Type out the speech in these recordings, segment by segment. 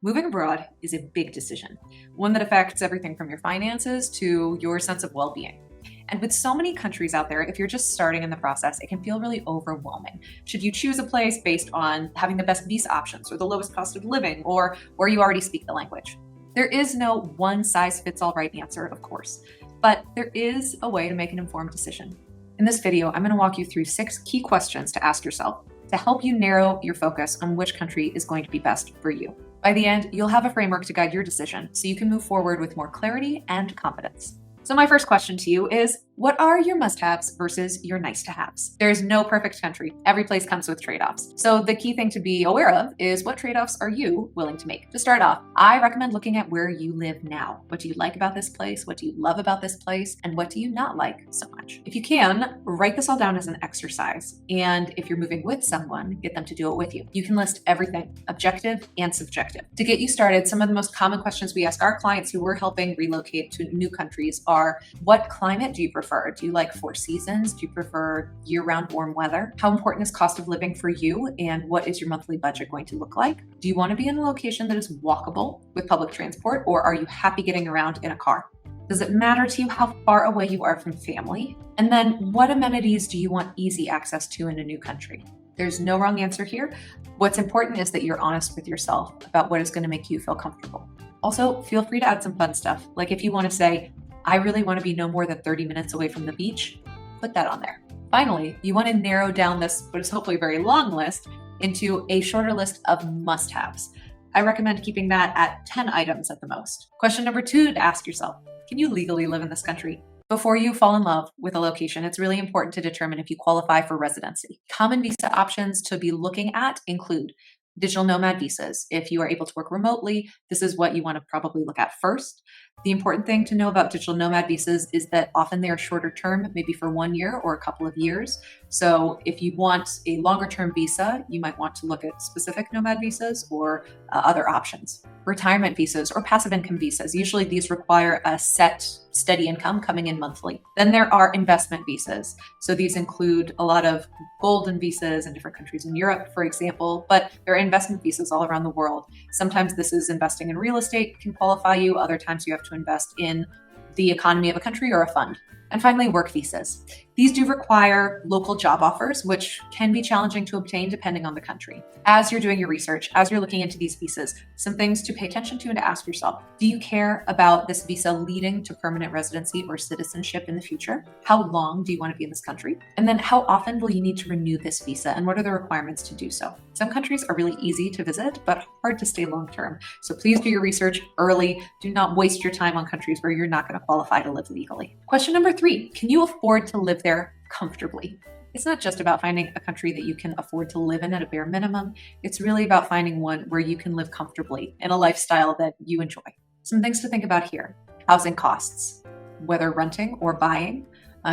Moving abroad is a big decision, one that affects everything from your finances to your sense of well-being. And with so many countries out there, if you're just starting in the process, it can feel really overwhelming. Should you choose a place based on having the best visa options or the lowest cost of living or where you already speak the language? There is no one size fits all right answer, of course, but there is a way to make an informed decision. In this video, I'm going to walk you through 6 key questions to ask yourself to help you narrow your focus on which country is going to be best for you. By the end, you'll have a framework to guide your decision so you can move forward with more clarity and confidence. So my first question to you is, what are your must-haves versus your nice-to-haves? There is no perfect country. Every place comes with trade-offs. So the key thing to be aware of is, what trade-offs are you willing to make? To start off, I recommend looking at where you live now. What do you like about this place? What do you love about this place? And what do you not like so much? If you can, write this all down as an exercise. And if you're moving with someone, get them to do it with you. You can list everything, objective and subjective. To get you started, some of the most common questions we ask our clients who we're helping relocate to new countries are, what climate do you prefer? Do you like 4 seasons? Do you prefer year-round warm weather? How important is cost of living for you? And what is your monthly budget going to look like? Do you want to be in a location that is walkable with public transport, or are you happy getting around in a car? Does it matter to you how far away you are from family? And then what amenities do you want easy access to in a new country? There's no wrong answer here. What's important is that you're honest with yourself about what is going to make you feel comfortable. Also, feel free to add some fun stuff. Like if you want to say, I really want to be no more than 30 minutes away from the beach, put that on there. Finally, you want to narrow down this, what is hopefully a very long list, into a shorter list of must-haves. I recommend keeping that at 10 items at the most. Question number 2 to ask yourself, can you legally live in this country? Before you fall in love with a location, it's really important to determine if you qualify for residency. Common visa options to be looking at include digital nomad visas. If you are able to work remotely, this is what you want to probably look at first. The important thing to know about digital nomad visas is that often they are shorter term, maybe for 1 year or a couple of years. So if you want a longer term visa, you might want to look at specific nomad visas or other options. Retirement visas or passive income visas. Usually these require a set steady income coming in monthly. Then there are investment visas. So these include a lot of golden visas in different countries in Europe, for example, but there are investment visas all around the world. Sometimes this is investing in real estate can qualify you. Other times you have to invest in the economy of a country or a fund. And finally, work visas. These do require local job offers, which can be challenging to obtain depending on the country. As you're doing your research, as you're looking into these visas, some things to pay attention to and to ask yourself. Do you care about this visa leading to permanent residency or citizenship in the future? How long do you want to be in this country? And then how often will you need to renew this visa, and what are the requirements to do so? Some countries are really easy to visit, but hard to stay long term. So please do your research early. Do not waste your time on countries where you're not going to qualify to live legally. Question number 3, can you afford to live there comfortably? It's not just about finding a country that you can afford to live in at a bare minimum. It's really about finding one where you can live comfortably in a lifestyle that you enjoy. Some things to think about here. Housing costs, whether renting or buying.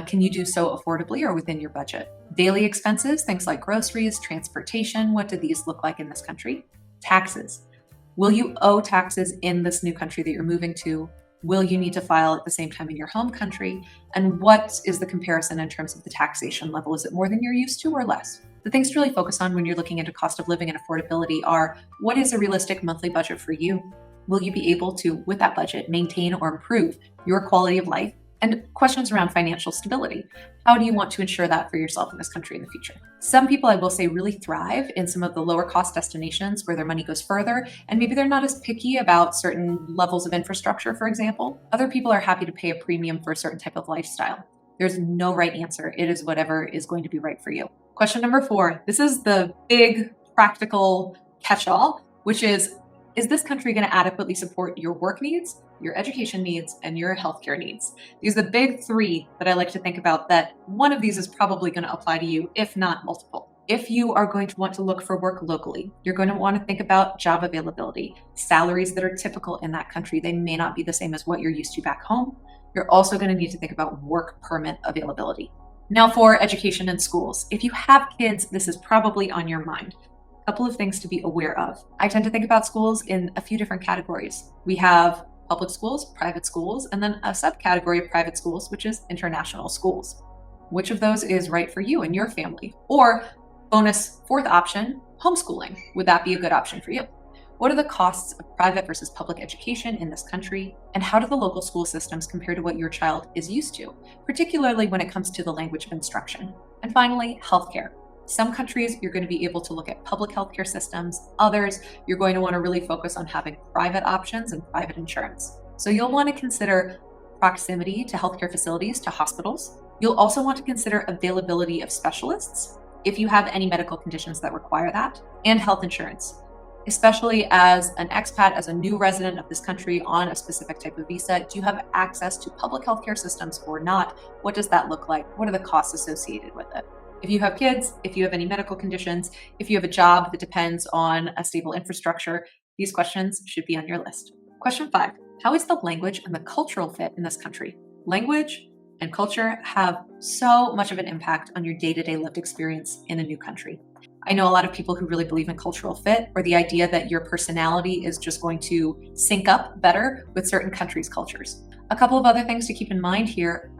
Can you do so affordably or within your budget? Daily expenses, things like groceries, transportation. What do these look like in this country? Taxes. Will you owe taxes in this new country that you're moving to? Will you need to file at the same time in your home country? And what is the comparison in terms of the taxation level? Is it more than you're used to or less? The things to really focus on when you're looking into cost of living and affordability are, what is a realistic monthly budget for you? Will you be able to, with that budget, maintain or improve your quality of life? And questions around financial stability. How do you want to ensure that for yourself in this country in the future? Some people, I will say, really thrive in some of the lower cost destinations where their money goes further, and maybe they're not as picky about certain levels of infrastructure, for example. Other people are happy to pay a premium for a certain type of lifestyle. There's no right answer. It is whatever is going to be right for you. Question number 4. This is the big practical catch-all, which is this country going to adequately support your work needs, your education needs, and your healthcare needs? These are the big 3 that I like to think about, that one of these is probably going to apply to you, if not multiple. If you are going to want to look for work locally, you're going to want to think about job availability, salaries that are typical in that country. They may not be the same as what you're used to back home. You're also going to need to think about work permit availability. Now for education and schools. If you have kids, this is probably on your mind. Couple of things to be aware of. I tend to think about schools in a few different categories. We have public schools, private schools, and then a subcategory of private schools, which is international schools. Which of those is right for you and your family? Or bonus 4th option, homeschooling. Would that be a good option for you? What are the costs of private versus public education in this country? And how do the local school systems compare to what your child is used to, particularly when it comes to the language of instruction? And finally, healthcare. Some countries, you're going to be able to look at public healthcare systems. Others, you're going to want to really focus on having private options and private insurance. So you'll want to consider proximity to healthcare facilities, to hospitals. You'll also want to consider availability of specialists, if you have any medical conditions that require that, and health insurance. Especially as an expat, as a new resident of this country on a specific type of visa, do you have access to public healthcare systems or not? What does that look like? What are the costs associated with it? If you have kids, if you have any medical conditions, if you have a job that depends on a stable infrastructure, these questions should be on your list. Question 5, how is the language and the cultural fit in this country? Language and culture have so much of an impact on your day-to-day lived experience in a new country. I know a lot of people who really believe in cultural fit, or the idea that your personality is just going to sync up better with certain countries' cultures. A couple of other things to keep in mind here.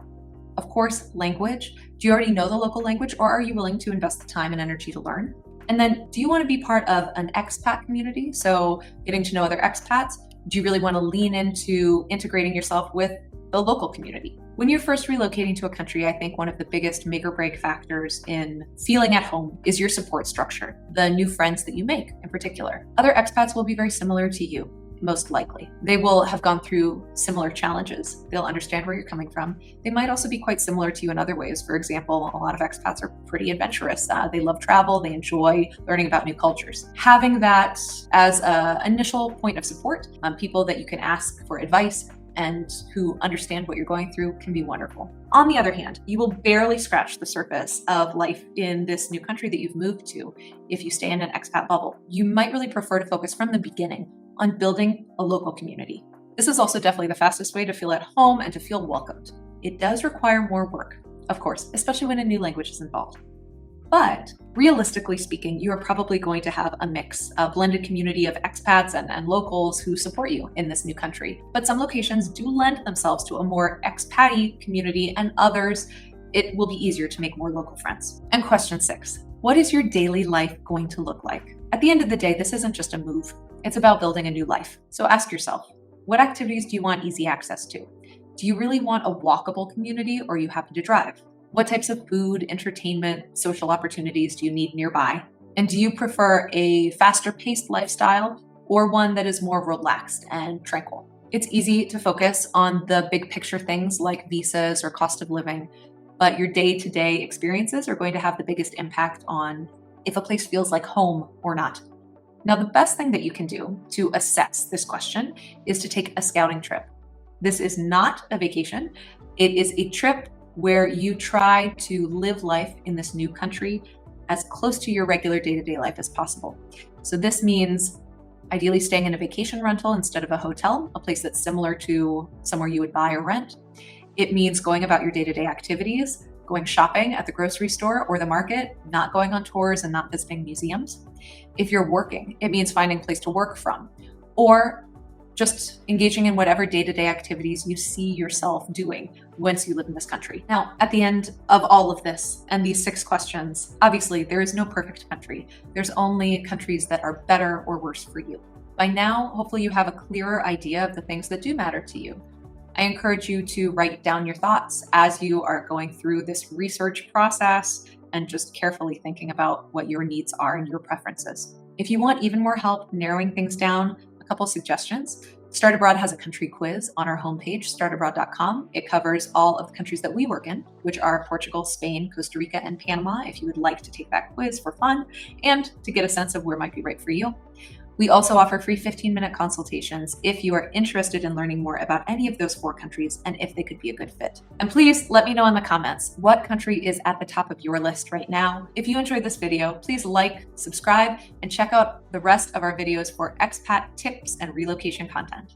Of course, language. Do you already know the local language, or are you willing to invest the time and energy to learn? And then, do you want to be part of an expat community? So getting to know other expats? Do you really want to lean into integrating yourself with the local community? When you're first relocating to a country, I think one of the biggest make or break factors in feeling at home is your support structure, the new friends that you make in particular. Other expats will be very similar to you, most likely. They will have gone through similar challenges. They'll understand where you're coming from. They might also be quite similar to you in other ways. For example, a lot of expats are pretty adventurous. They love travel. They enjoy learning about new cultures. Having that as an initial point of support, people that you can ask for advice and who understand what you're going through can be wonderful. On the other hand, you will barely scratch the surface of life in this new country that you've moved to if you stay in an expat bubble. You might really prefer to focus from the beginning on building a local community. This is also definitely the fastest way to feel at home and to feel welcomed. It does require more work, of course, especially when a new language is involved. But realistically speaking, you are probably going to have a mix, a blended community of expats and locals who support you in this new country. But some locations do lend themselves to a more expat-y community, and others, it will be easier to make more local friends. And question 6, what is your daily life going to look like? At the end of the day, this isn't just a move. It's about building a new life. So ask yourself, what activities do you want easy access to? Do you really want a walkable community, or are you happy to drive? What types of food, entertainment, social opportunities do you need nearby? And do you prefer a faster paced lifestyle or one that is more relaxed and tranquil? It's easy to focus on the big picture things like visas or cost of living, but your day-to-day experiences are going to have the biggest impact on if a place feels like home or not. Now, the best thing that you can do to assess this question is to take a scouting trip. This is not a vacation. It is a trip where you try to live life in this new country as close to your regular day-to-day life as possible. So this means ideally staying in a vacation rental instead of a hotel, a place that's similar to somewhere you would buy or rent. It means going about your day-to-day activities, going shopping at the grocery store or the market, not going on tours and not visiting museums. If you're working, it means finding a place to work from, or just engaging in whatever day-to-day activities you see yourself doing once you live in this country. Now, at the end of all of this and these 6 questions, obviously there is no perfect country. There's only countries that are better or worse for you. By now, hopefully you have a clearer idea of the things that do matter to you. I encourage you to write down your thoughts as you are going through this research process and just carefully thinking about what your needs are and your preferences. If you want even more help narrowing things down, couple suggestions. Start Abroad has a country quiz on our homepage, startabroad.com. It covers all of the countries that we work in, which are Portugal, Spain, Costa Rica, and Panama, if you would like to take that quiz for fun and to get a sense of where might be right for you. We also offer free 15-minute consultations if you are interested in learning more about any of those 4 countries and if they could be a good fit. And please let me know in the comments what country is at the top of your list right now. If you enjoyed this video, please like, subscribe, and check out the rest of our videos for expat tips and relocation content.